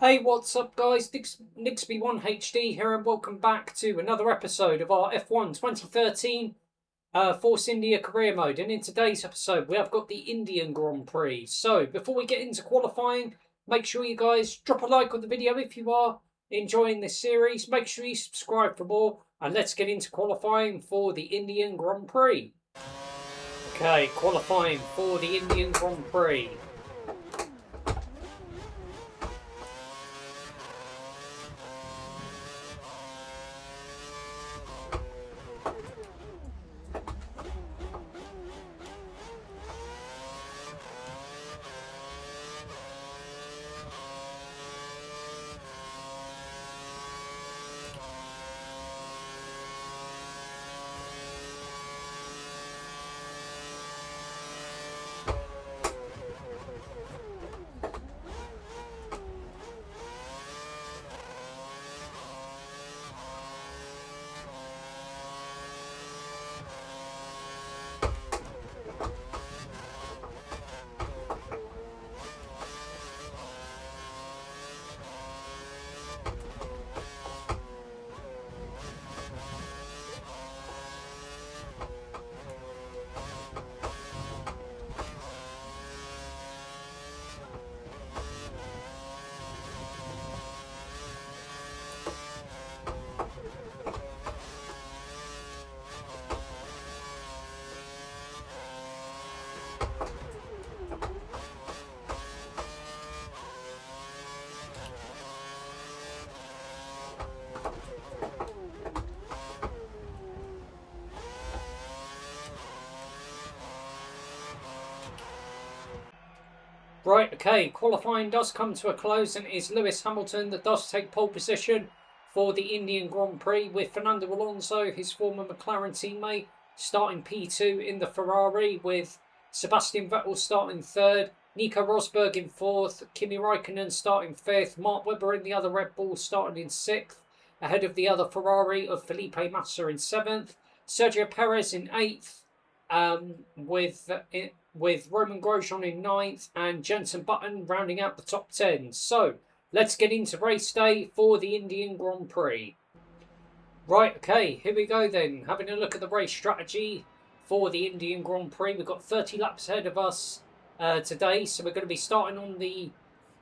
Hey, what's up, guys? Nixby1HD here, and welcome back to another episode of our F1 2013 Force India Career Mode. And in today's episode, we have got the Indian Grand Prix. So, before we get into qualifying, make sure you guys drop a like on the video if you are enjoying this series. Make sure you subscribe for more, and let's get into qualifying for the Indian Grand Prix. Okay, qualifying for the Indian Grand Prix. Right, okay, qualifying does come to a close, and it is Lewis Hamilton that does take pole position for the Indian Grand Prix, with Fernando Alonso, his former McLaren teammate, starting P2 in the Ferrari, with Sebastian Vettel starting third, Nico Rosberg in fourth, Kimi Raikkonen starting fifth, Mark Webber in the other Red Bull starting in sixth, ahead of the other Ferrari of Felipe Massa in seventh, Sergio Perez in eighth, with Roman Grosjean in ninth and Jenson Button rounding out the top 10. So, let's get into race day for the Indian Grand Prix. Right, okay, here we go then. Having a look at the race strategy for the Indian Grand Prix. We've got 30 laps ahead of us today, so we're going to be starting on the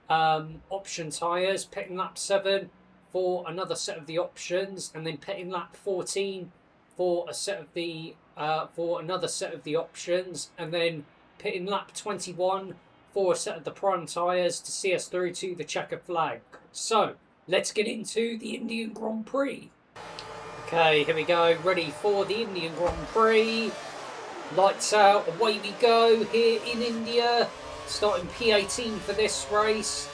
option tyres, pitting lap 7 for another set of the options, and then pitting lap 14 for a set of the for another set of the options, and then pitting lap 21 for a set of the prime tyres to see us through to the checker flag. So, let's get into the Indian Grand Prix. Okay, here we go, ready for the Indian Grand Prix. Lights out, away we go here in India. Starting P18 for this race.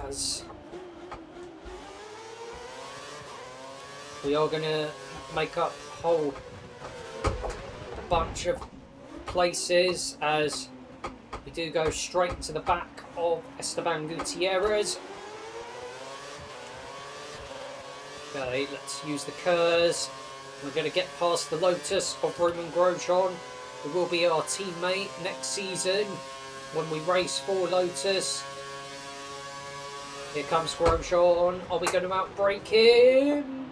As we are going to make up a whole bunch of places as we do go straight into the back of Esteban Gutierrez. Okay, let's use the KERS. We're going to get past the Lotus of Roman Grosjean, who will be our teammate next season when we race for Lotus. Here comes Grosjean. Are we going to outbrake him?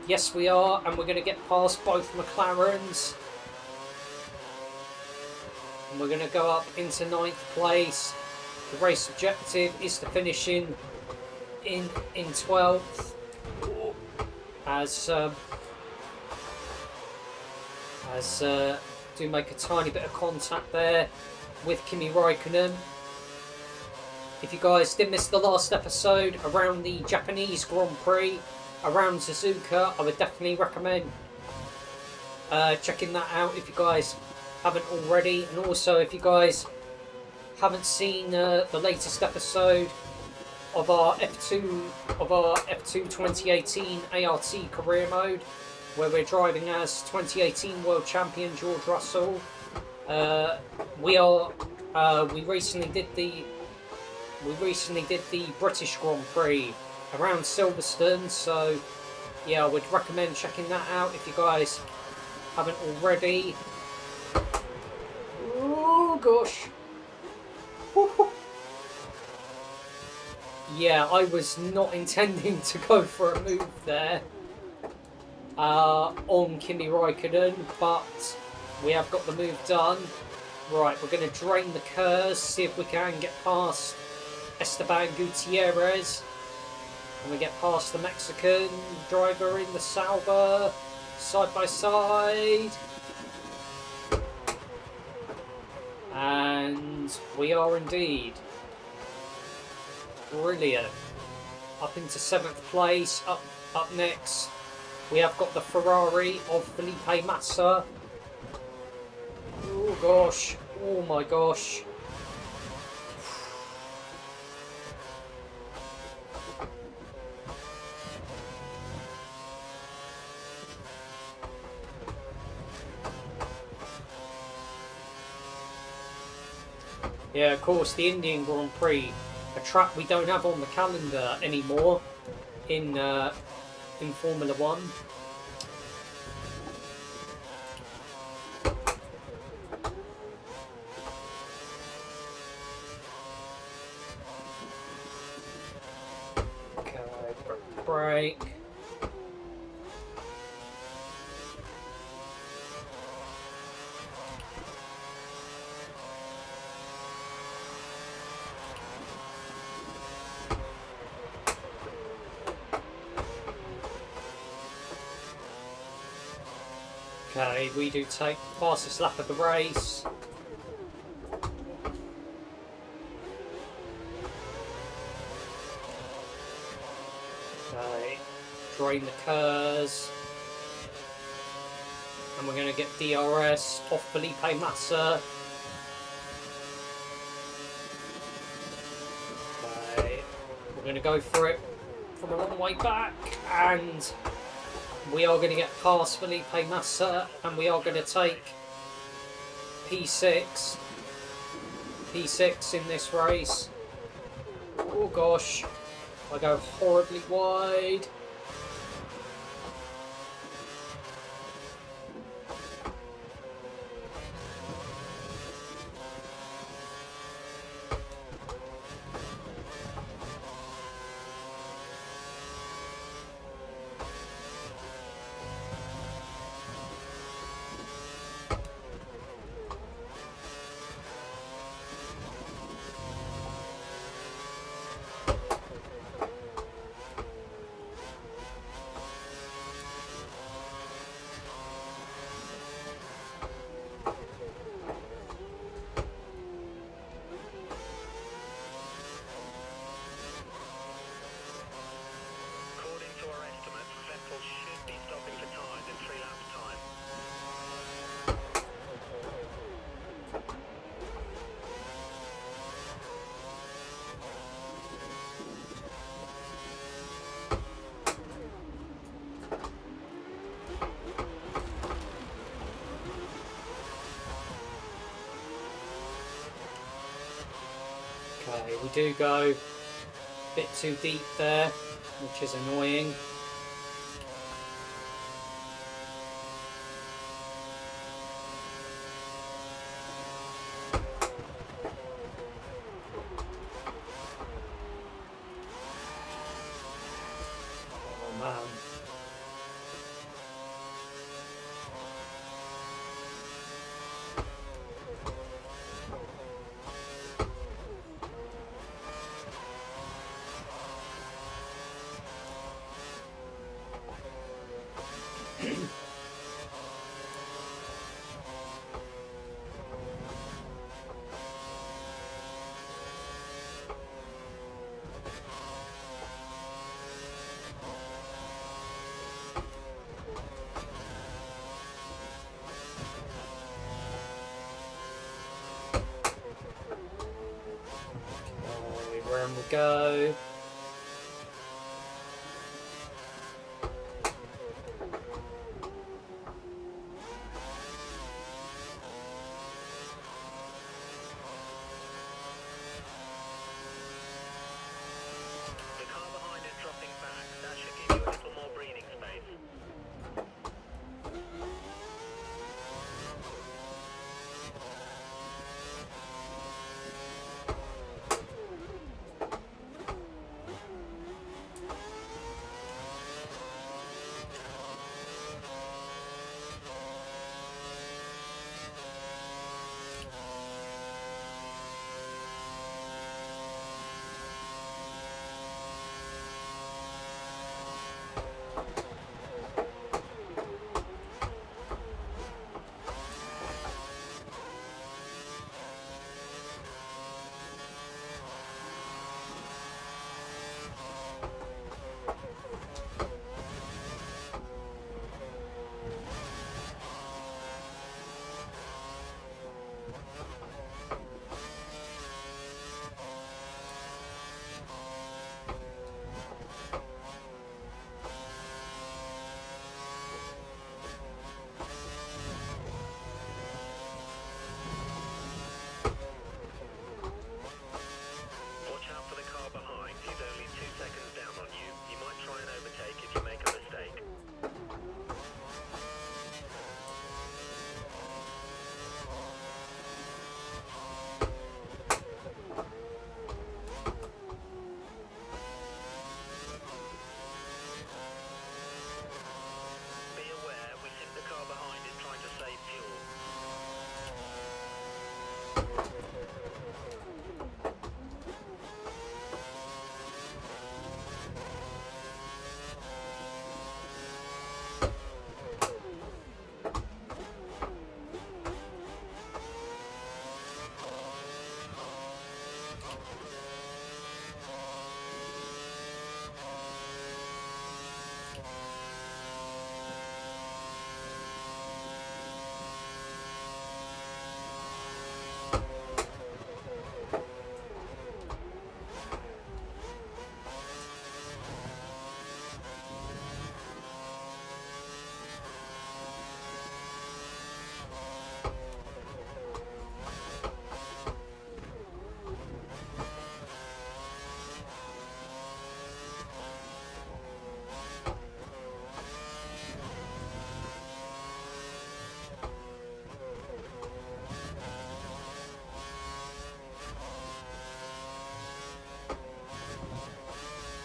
Yes, we are, and we're going to get past both McLarens. And we're going to go up into 9th place. The race objective is to finish in 12th. As do make a tiny bit of contact there with Kimi Raikkonen. If you guys did miss the last episode around the Japanese Grand Prix, around Suzuka, I would definitely recommend checking that out if you guys haven't already. And also, if you guys haven't seen the latest episode of our F2 2018 ART career mode, where we're driving as 2018 World Champion George Russell, we recently did the British Grand Prix around Silverstone, so yeah, I would recommend checking that out if you guys haven't already. Oh gosh. yeah, I was not intending to go for a move there on Kimi Raikkonen, but we have got the move done. Right, we're going to drain the curse, see if we can get past Esteban Gutierrez. And we get past the Mexican driver in the Sauber, side by side. And we are indeed. Brilliant. Up into 7th place. Up next, we have got the Ferrari of Felipe Massa. Oh gosh. Oh my gosh. Yeah, of course, the Indian Grand Prix, a track we don't have on the calendar anymore in Formula One. Okay, break. Okay, we do take the fastest lap of the race. Okay, drain the curves. And we're going to get DRS off Felipe Massa. Okay, we're going to go for it from a long way back, and we are going to get past Felipe Massa, and we are going to take P6 in this race. Oh gosh, I go horribly wide. Okay, we do go a bit too deep there, which is annoying. Oh man. Round we go. The car behind is dropping back. That should give you a little more breathing space.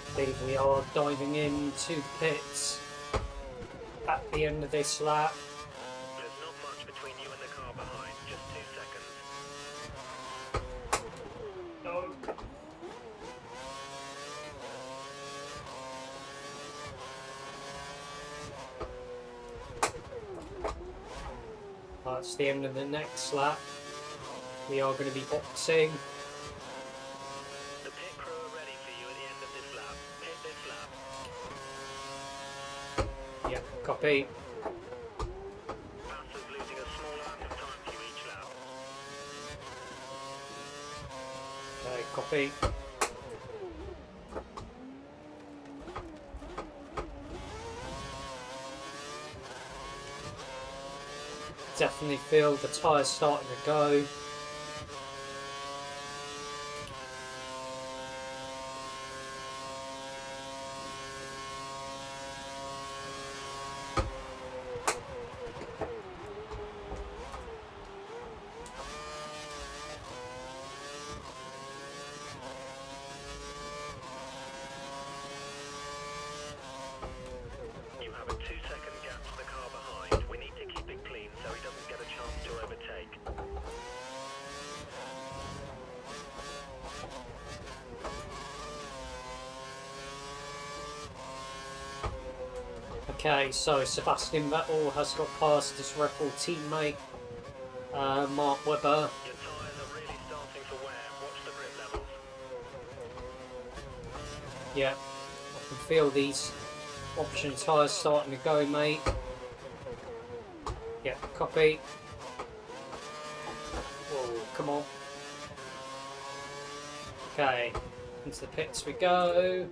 I believe we are diving into the pits at the end of this lap. There's not much between you and the car behind, just 2 seconds. No. That's the end of the next lap. We are going to be boxing. The pit crew are ready for you at the end of this lap. Pit this lap. Yeah, copy. Passes losing a small amount of time for you each lap. Okay, copy. Definitely feel the tyres starting to go. You have a 2-second gap to the car behind. We need to keep it clean so he doesn't get a chance to overtake. Okay, so Sebastian Vettel has got past his Red Bull teammate, Mark Webber. Your tyres are really starting to wear. Watch the grip levels. Yeah, I can feel these option tyres starting to go, mate. Yeah, copy. Whoa, come on. Okay, into the pits we go.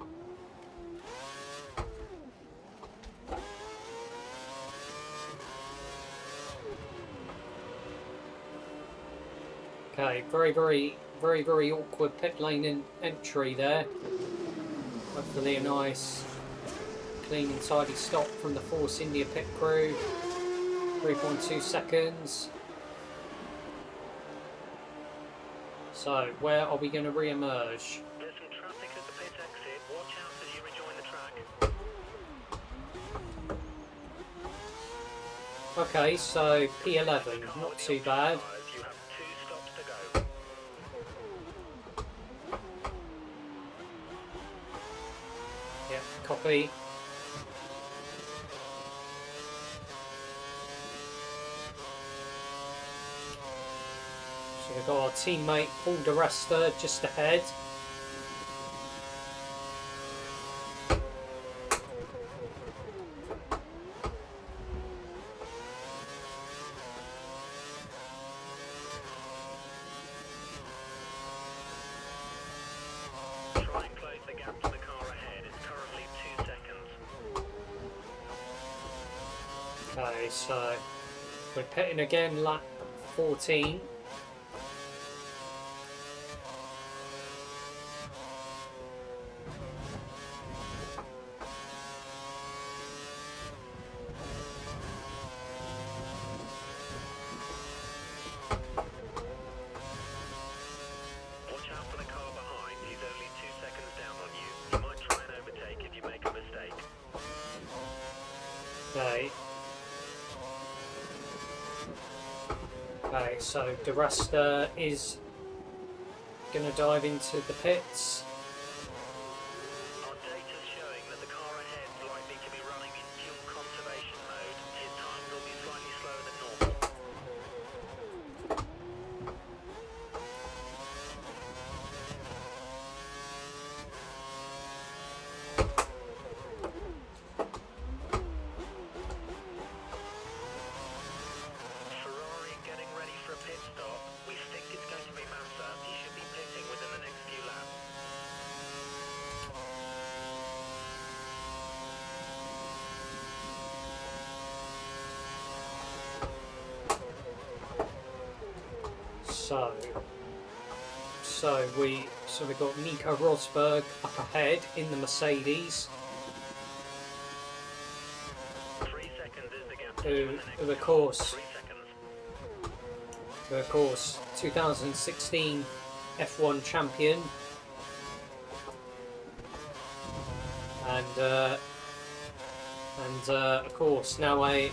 Okay, very awkward pit lane entry there. Hopefully a nice, clean and tidy stop from the Force India pit crew. 3.2 seconds. So, where are we going to re-emerge? There's some traffic at the pit exit. Watch out as you rejoin the track. Okay, so P11, Car not with too the bad. option tyres, you have 2 stops to go. Yeah, copy. So we've got our teammate Paul Di Resta just ahead. Try and close the gap to the car ahead. It's currently 2 seconds. Okay, so we're pitting again, lap 14. Watch out for the car behind. He's only 2 seconds down on you. You might try and overtake if you make a mistake. Okay. Okay, so Di Resta is going to dive into the pits. Our data's showing that the car ahead is likely to be running in fuel conservation mode. His times will be slightly slower than normal. Ferrari getting ready for a pit stop. We think it's going to be Massa. He should be pitting within the next few laps. So we've got Nico Rosberg up ahead in the Mercedes, 3 seconds is the gap to you in the next who of car. course 3 seconds. 2016 F1 champion, and of course now a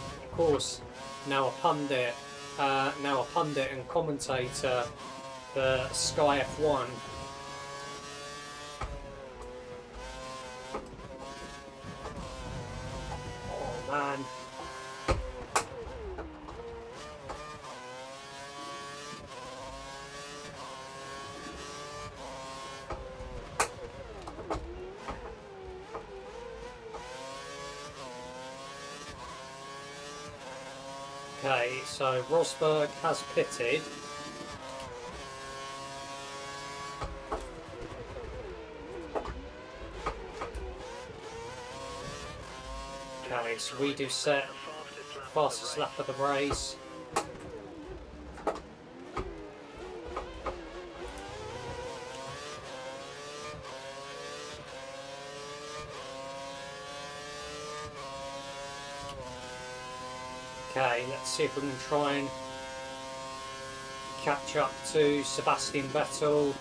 pundit, and commentator for Sky F1. Oh man. Okay, so Rosberg has pitted. Okay, so we do set fastest lap of the race. Okay, let's see if we can try and catch up to Sebastian Vettel.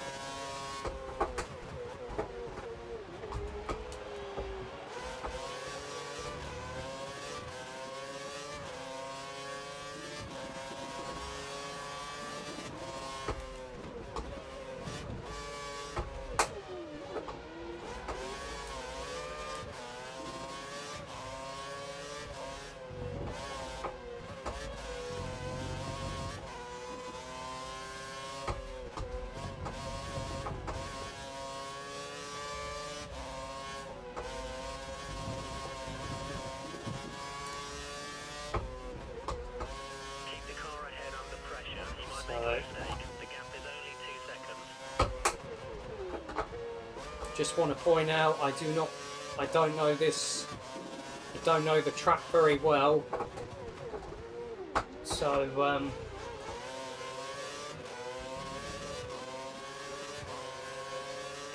Keep the car ahead under pressure. He might make a mistake. The gap is only 2 seconds. Just want to point out, I don't know the track very well, so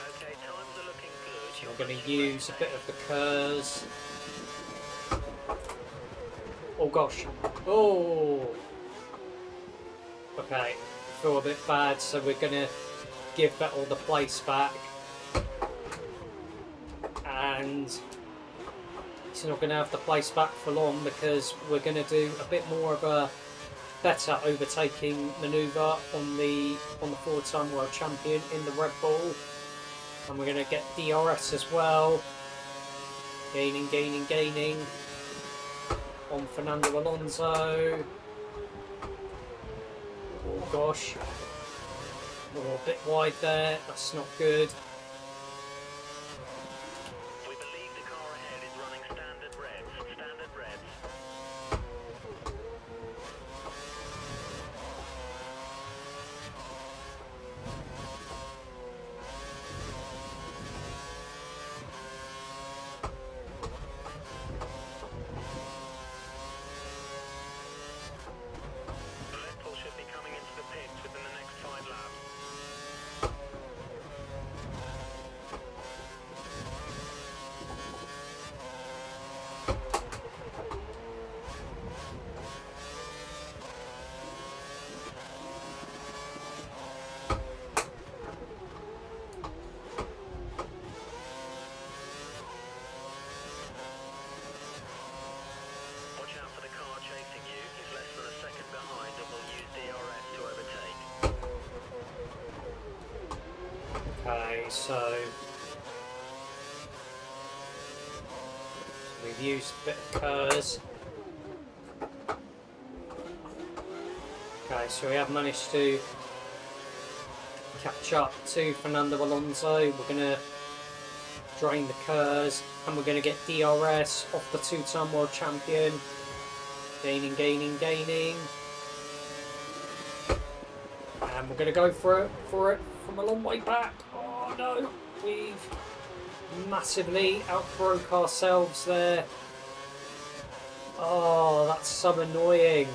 Okay, times are looking good. I'm going to use a bit of the curves. Oh gosh. Oh. Okay. Feel a bit bad, so we're going to give Vettel the place back. And he's not going to have the place back for long because we're going to do a bit more of a better overtaking manoeuvre on the four-time world champion in the Red Bull. And we're going to get DRS as well. Gaining on Fernando Alonso. Oh gosh. Oh, a bit wide there. That's not good. We believe the car ahead is running standard revs. Standard revs. Red Bull should be coming into the pits within the next 5 laps. Okay, so we've used a bit of KERS. Okay, so we have managed to catch up to Fernando Alonso. We're going to drain the KERS and we're going to get DRS off the two-time world champion. Gaining. And we're going to go for it from a long way back. Oh no, we've massively outbroke ourselves there. Oh, that's so annoying.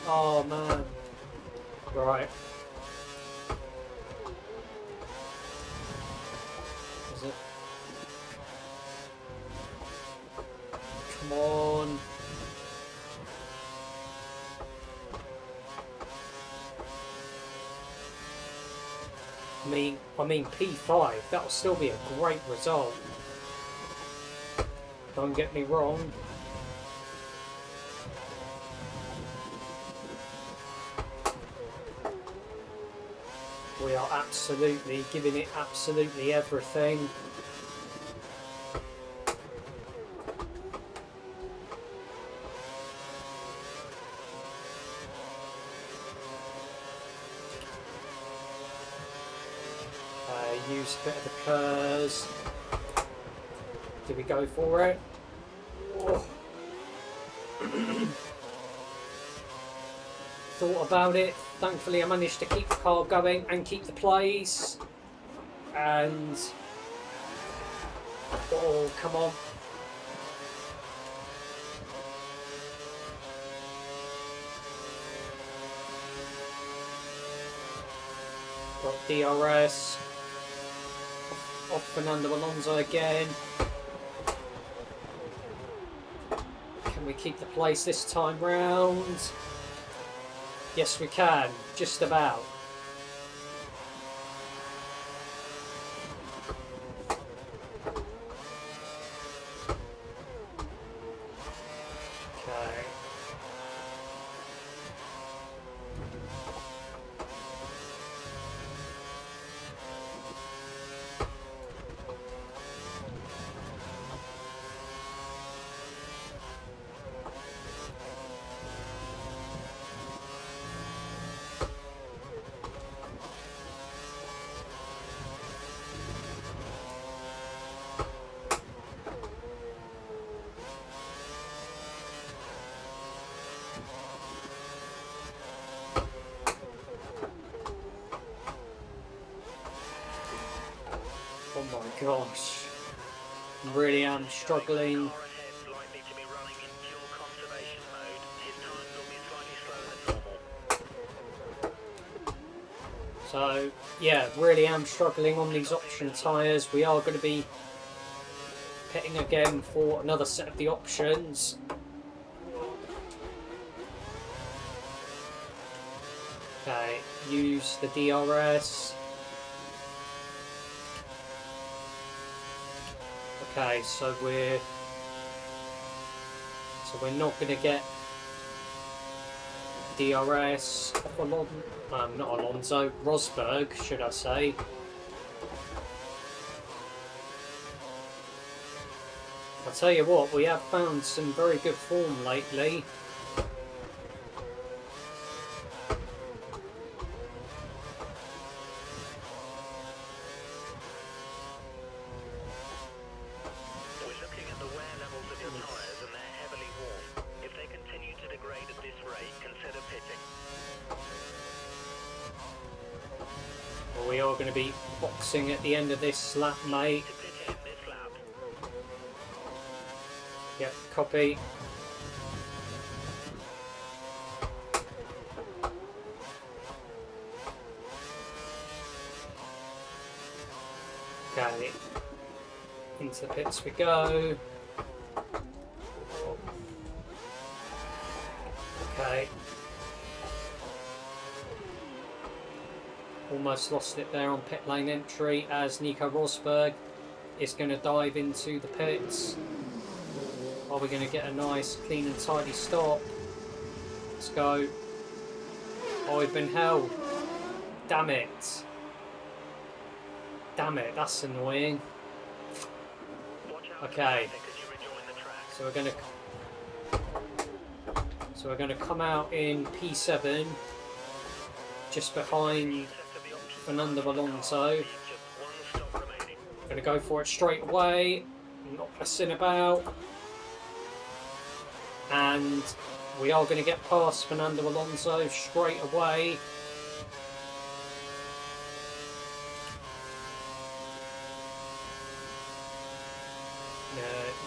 Oh man. Right. Is it? Come on. I mean P5, that'll still be a great result. Don't get me wrong. We are absolutely giving it absolutely everything. Use a bit of the KERS. Did we go for it? Oh. Thought about it. Thankfully I managed to keep the car going and keep the place. And... oh, come on. Got DRS. Off Fernando Alonso again. Can we keep the place this time round? Yes we can, just about. Okay. Oh my gosh, really am struggling. So yeah, really am struggling on these option tyres. We are going to be pitting again for another set of the options. Okay, use the DRS. Okay, so we're not going to get DRS off not Alonso, Rosberg, should I say. I'll tell you what, we have found some very good form lately. We are going to be boxing at the end of this lap, mate. Yep, copy. Okay, into the pits we go. Okay. Almost lost it there on pit lane entry as Nico Rosberg is going to dive into the pits. Are we going to get a nice clean and tidy stop? Let's go. Oh, we've been held. Damn it. Damn it, that's annoying. Watch out for Okay. traffic as you rejoin the track. So we're gonna come out in P7, just behind Set the options Fernando Alonso. leave just one stop remaining. Gonna go for it straight away, not messing about. And we are going to get past Fernando Alonso straight away.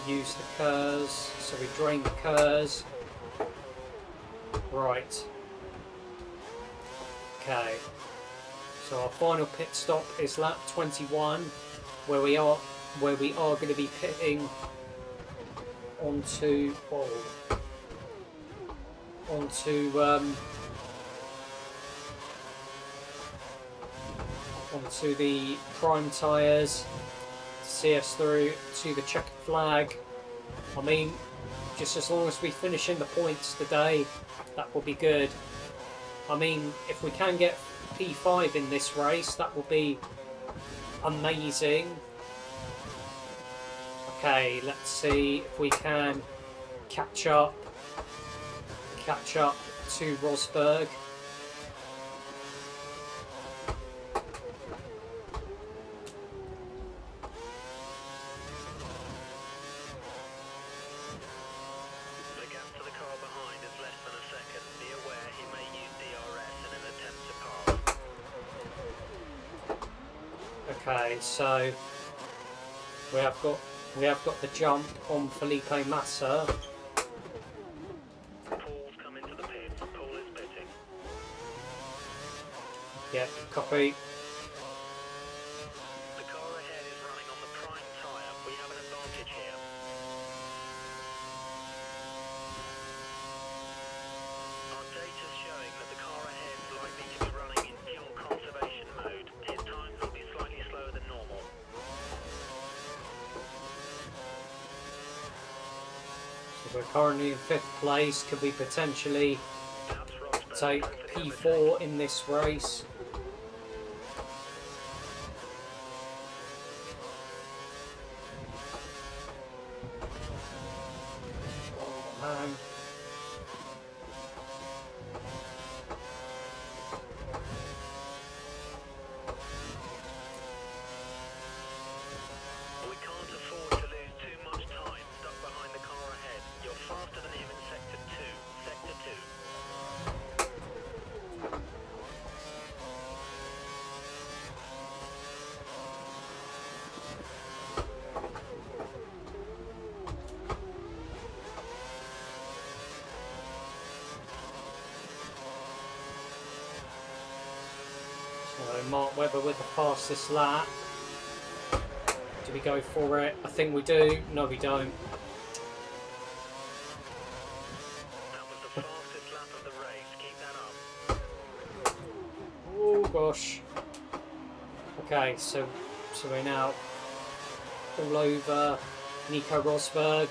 Use the KERS, so we drain the KERS. Right. Okay. So our final pit stop is lap 21, where we are going to be pitting onto the prime tyres to see us through to the checkered flag. I mean, just as long as we finish in the points today, that will be good. I mean, if we can get P5 in this race, that will be amazing. Okay, let's see if we can catch up to Rosberg. The gap to the car behind is less than a second. Be aware he may use DRS in an attempt to pass. Okay, so we have got the jump on Felipe Massa. Paul's come into the pit. Paul is pitting. Yep, copy. The car ahead is running on the prime tyre. We have an advantage here. Our data's showing that the car ahead is likely to be running in fuel conservation mode. His times will be slightly slower than normal. So we're currently in 5th place. Could we potentially That's Rosberg. take P4 in this race? We can't afford to lose too much time stuck behind the car ahead. You're faster than him in Sector 2. Sector 2. So Mark Webber with the fastest lap. Do we go for it? I think we do. No, we don't. That was the fastest lap of the race. Keep that up. Oh gosh. Okay, so we're now all over Nico Rosberg.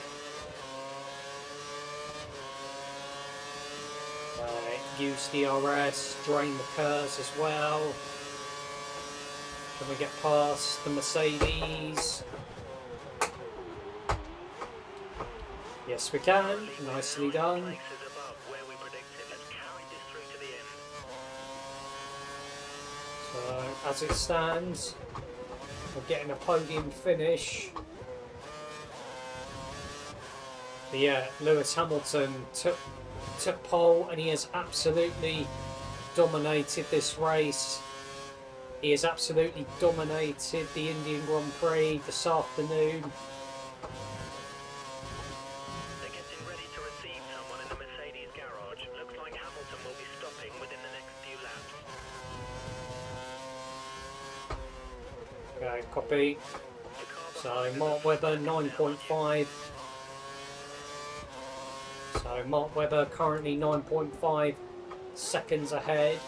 Use DRS, drain the KERS as well. Can we get past the Mercedes? Yes, we can. Nicely done. Places above where we predicted. Let's carry this through to the end. So, as it stands, we're getting a podium finish. But yeah, Lewis Hamilton took pole and he has absolutely dominated this race. He has absolutely dominated the Indian Grand Prix this afternoon. They're getting ready to receive someone in the Mercedes garage. Looks like Hamilton will be stopping within the next few laps. Okay, copy. The car So behind is Mark a Webber fast lap now. 9.5. So Mark Webber currently 9.5 seconds ahead.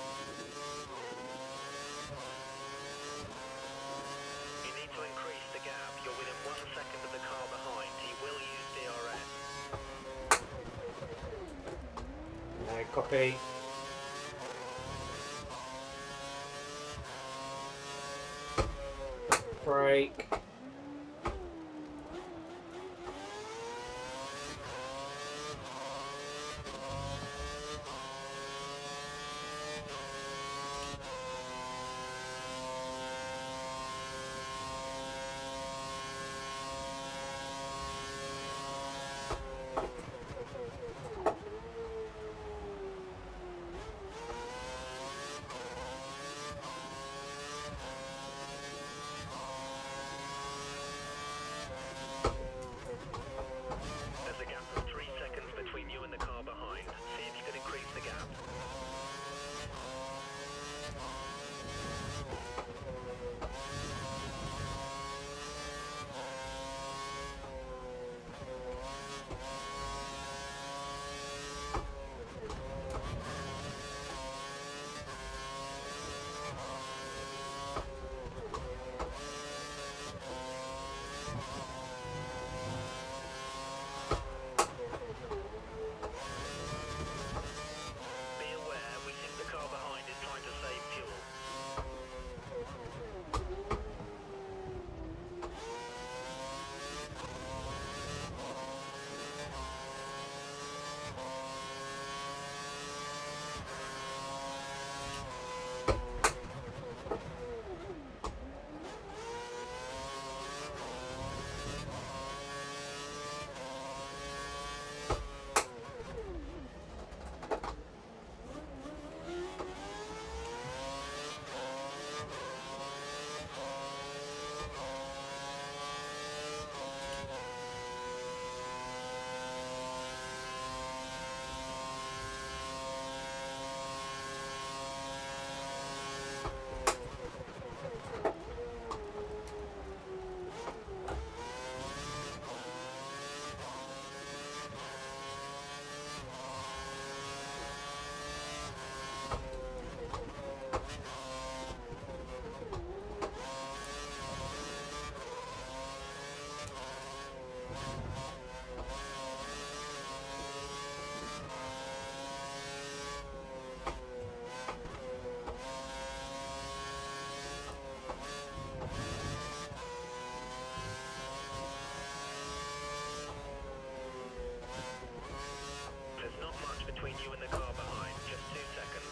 You need to increase the gap. You're within 1 second of the car behind. He will use DRS. Okay, copy. brake. There's a gap of 3 seconds between you and the car behind. See if you can increase the gap. Be aware, we think the car behind is trying to save fuel. There's not much between you and the car behind, just 2 seconds.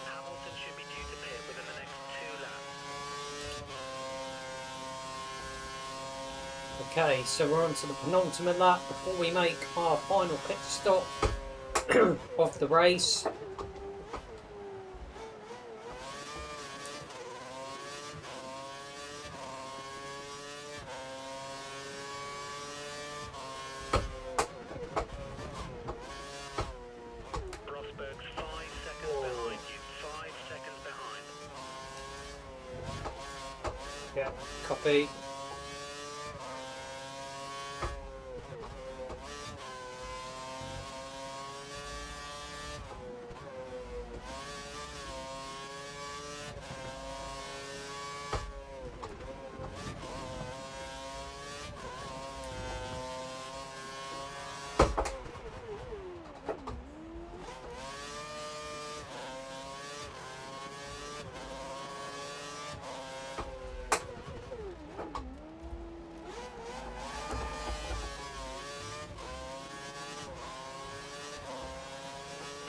Hamilton should be due to pit within the next 2 laps. Okay, so we're on to the penultimate lap before we make our final pit stop of the race. Rosberg's 5 seconds behind you. 5 seconds behind. Yeah, copy.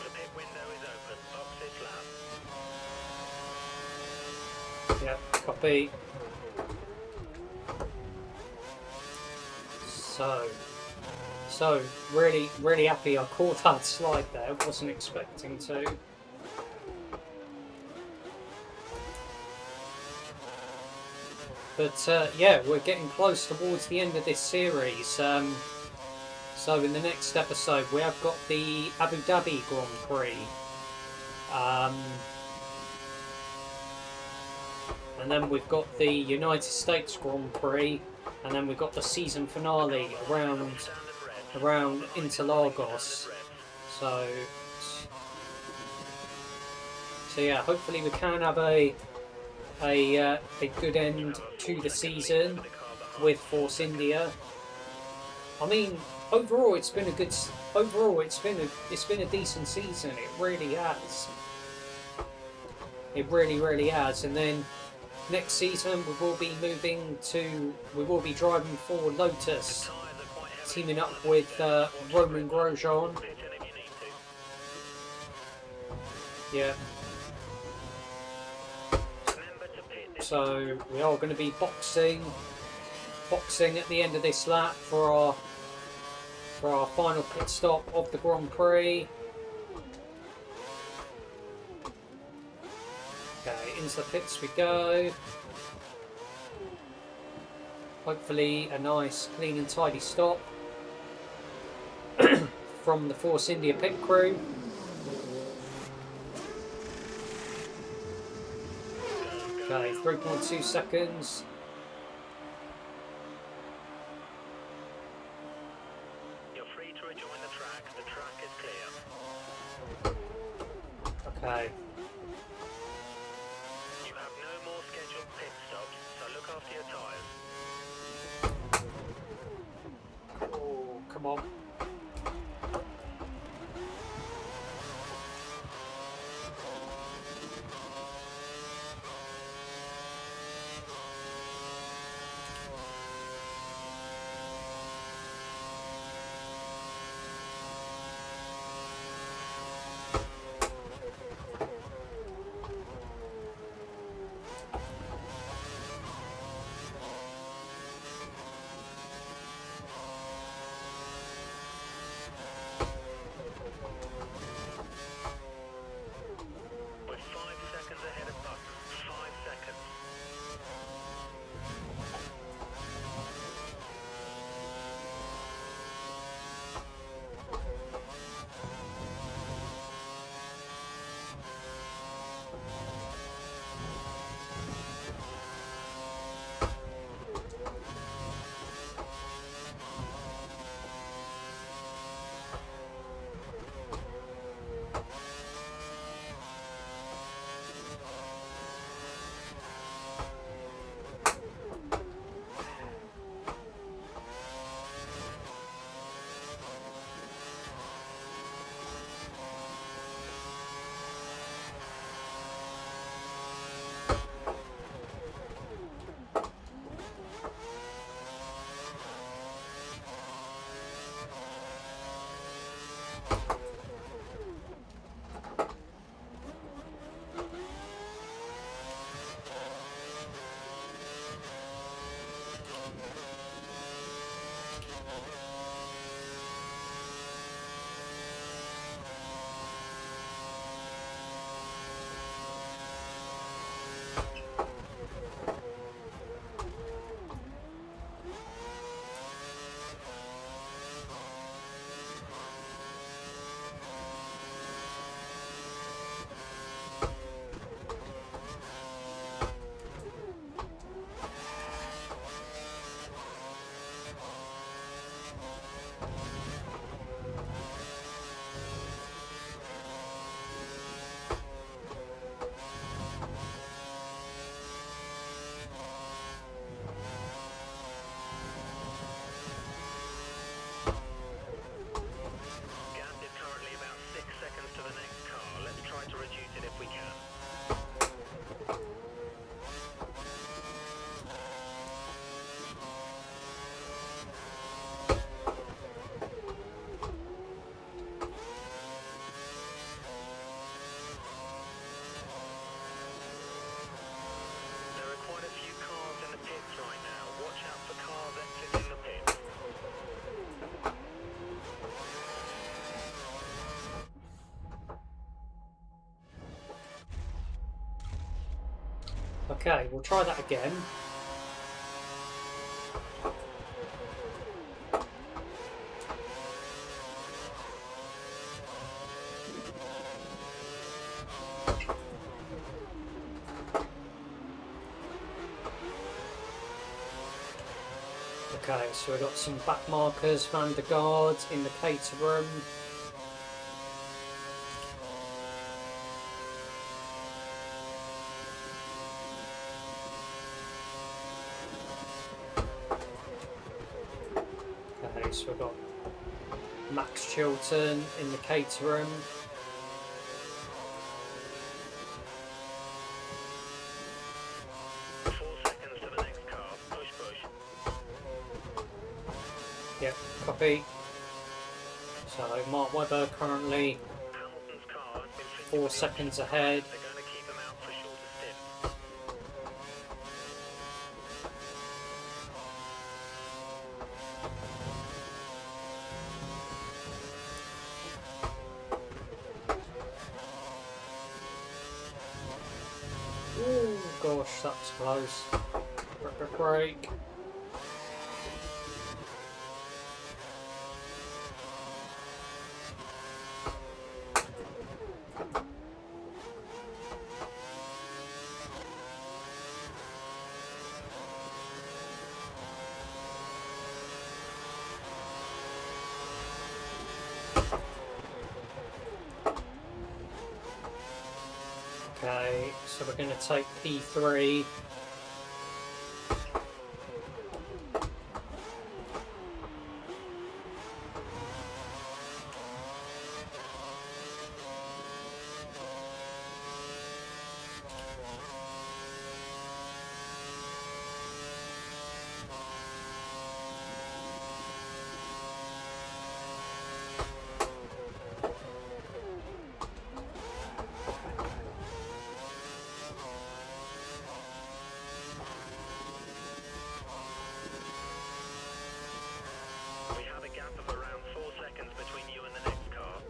The pit window is open. Box this lap. Yeah, copy. So really happy I caught that slide there. Wasn't expecting to. But yeah, we're getting close towards the end of this series. So in the next episode we have got the Abu Dhabi Grand Prix. And then we've got the United States Grand Prix, and then we've got the season finale around Interlagos. So yeah, hopefully we can have a good end to the season with Force India. I mean, overall it's been a decent season. It really has. It really has. And then next season we will be driving for Lotus, teaming up with Roman Grosjean. Yeah. So we are going to be boxing at the end of this lap for our final pit stop of the Grand Prix. Okay, into the pits we go. Hopefully a nice, clean and tidy stop from the Force India pit crew. Okay, 3.2 seconds. You're free to rejoin the track. The track is clear. Okay. You have no more scheduled pit stops, so look after your tyres. Oh, come on. We're 5 seconds ahead of Button. 5 seconds. Okay, we'll try that again. Okay, so we've got some back markers, Van der Gaard in the Caterham. Okay, so we've got Max Chilton in the Caterham. Yep, copy. So Mark Webber currently 4 seconds ahead. Ooh, gosh, that was close. Break. Okay, so we're going to take P3. We have a gap of around 4 seconds between you and the next car.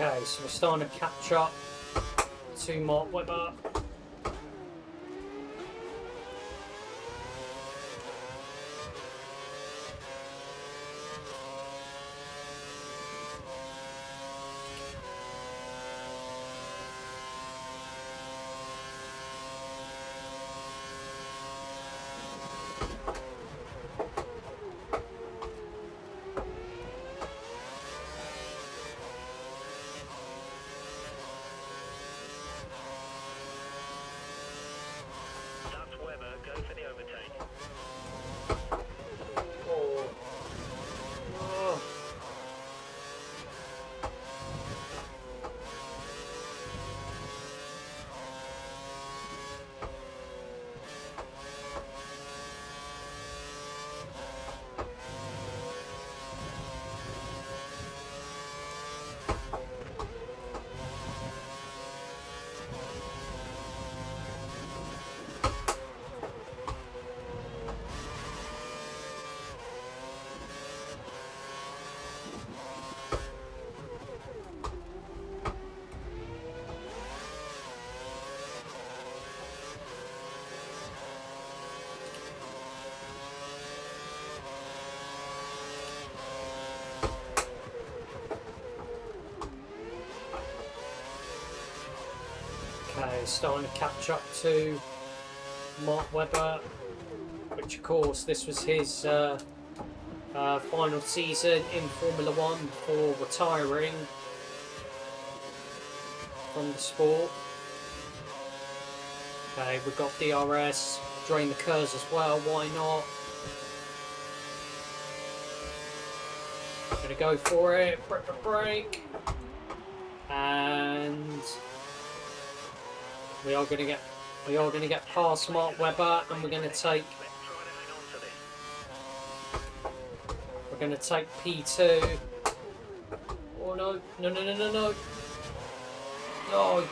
Okay, so we're starting to catch up to Mark Webber. Okay, starting to catch up to Mark Webber, which of course this was his final season in Formula One before retiring from the sport. Okay, we've got DRS, drain the curves as well, why not? Gonna go for it, brake, and we are gonna get past Mark Webber, and we're gonna take P2. Oh no, no. No.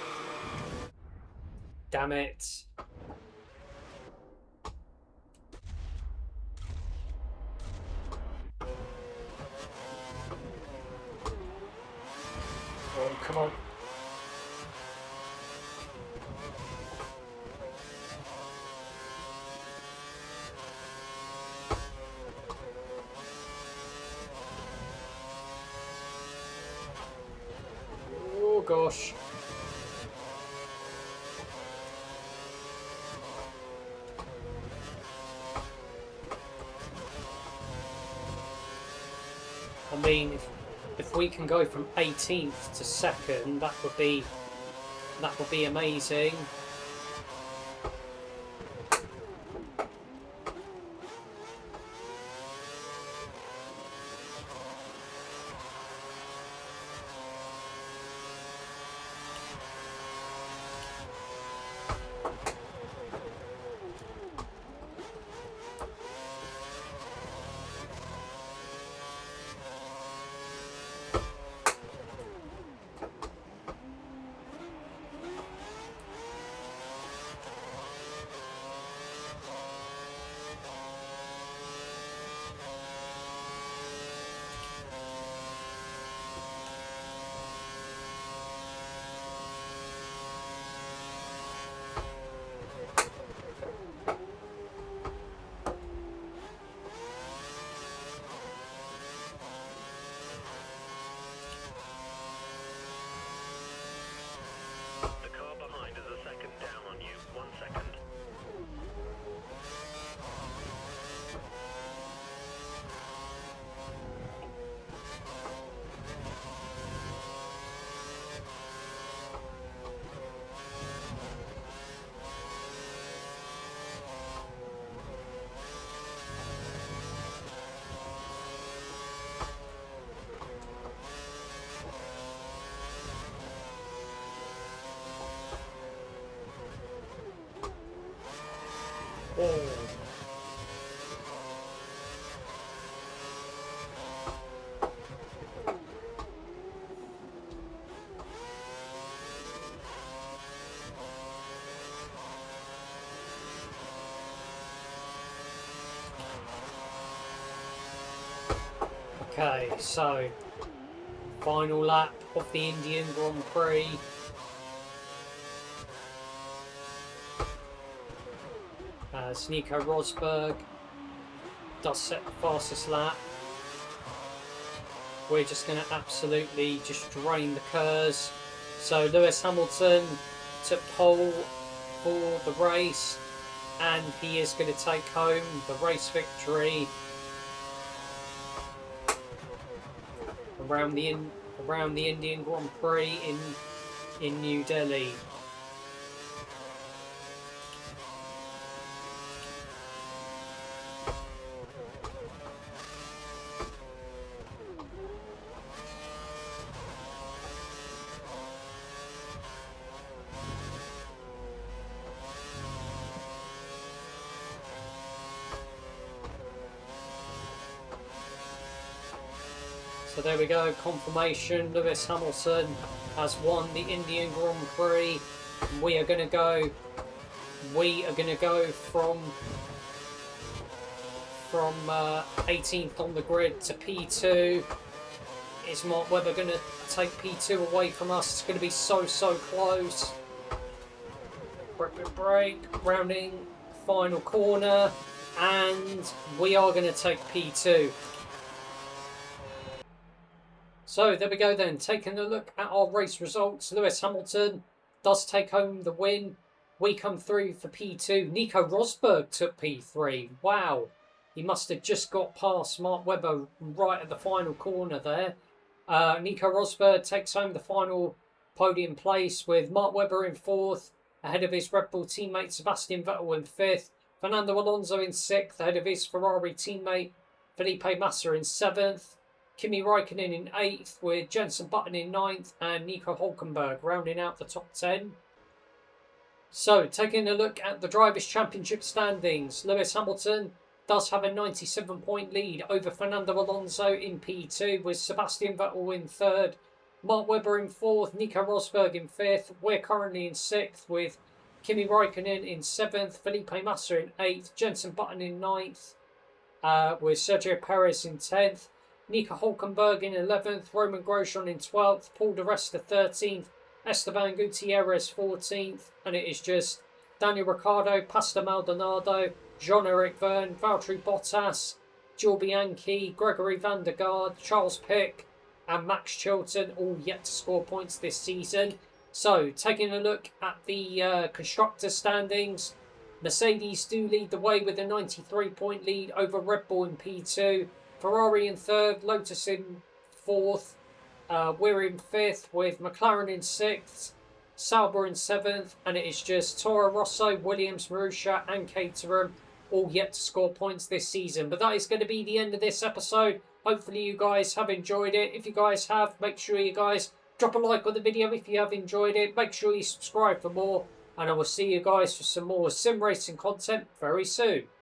Damn it. Oh, come on. Oh gosh. I mean, if we can go from 18th to 2nd, that would be amazing. Oh. Okay, so final lap of the Indian Grand Prix. Nico Rosberg does set the fastest lap. We're just going to absolutely just drain the curves. So Lewis Hamilton took pole for the race, and he is going to take home the race victory around the Indian Grand Prix in New Delhi. So there we go, confirmation. Lewis Hamilton has won the Indian Grand Prix. We are going to go from 18th on the grid to P2. Is Mark Webber going to take P2 away from us? It's going to be so close. Brake, rounding final corner, and we are going to take P2. So there we go then, taking a look at our race results. Lewis Hamilton does take home the win. We come through for P2. Nico Rosberg took P3. Wow. He must have just got past Mark Webber right at the final corner there. Nico Rosberg takes home the final podium place with Mark Webber in 4th, ahead of his Red Bull teammate Sebastian Vettel in 5th. Fernando Alonso in 6th, ahead of his Ferrari teammate Felipe Massa in 7th. Kimi Raikkonen in 8th, with Jenson Button in 9th, and Nico Hulkenberg rounding out the top 10. So, taking a look at the Drivers' Championship standings, Lewis Hamilton does have a 97-point lead over Fernando Alonso in P2, with Sebastian Vettel in 3rd, Mark Webber in 4th, Nico Rosberg in 5th. We're currently in 6th, with Kimi Raikkonen in 7th, Felipe Massa in 8th, Jenson Button in 9th, with Sergio Perez in 10th, Nico Hulkenberg in 11th, Roman Grosjean in 12th, Paul di Resta 13th, Esteban Gutierrez 14th, and it is just Daniel Ricciardo, Pastor Maldonado, Jean-Eric Verne, Valtteri Bottas, Jules Bianchi, Gregory van der Garde, Charles Pic, and Max Chilton, all yet to score points this season. So, taking a look at the constructor standings, Mercedes do lead the way with a 93-point lead over Red Bull in P2, Ferrari in 3rd, Lotus in 4th, we're in 5th with McLaren in 6th, Sauber in 7th, and it is just Toro Rosso, Williams, Marussia and Caterham all yet to score points this season. But that is going to be the end of this episode. Hopefully you guys have enjoyed it. If you guys have, make sure you guys drop a like on the video if you have enjoyed it. Make sure you subscribe for more, and I will see you guys for some more sim racing content very soon.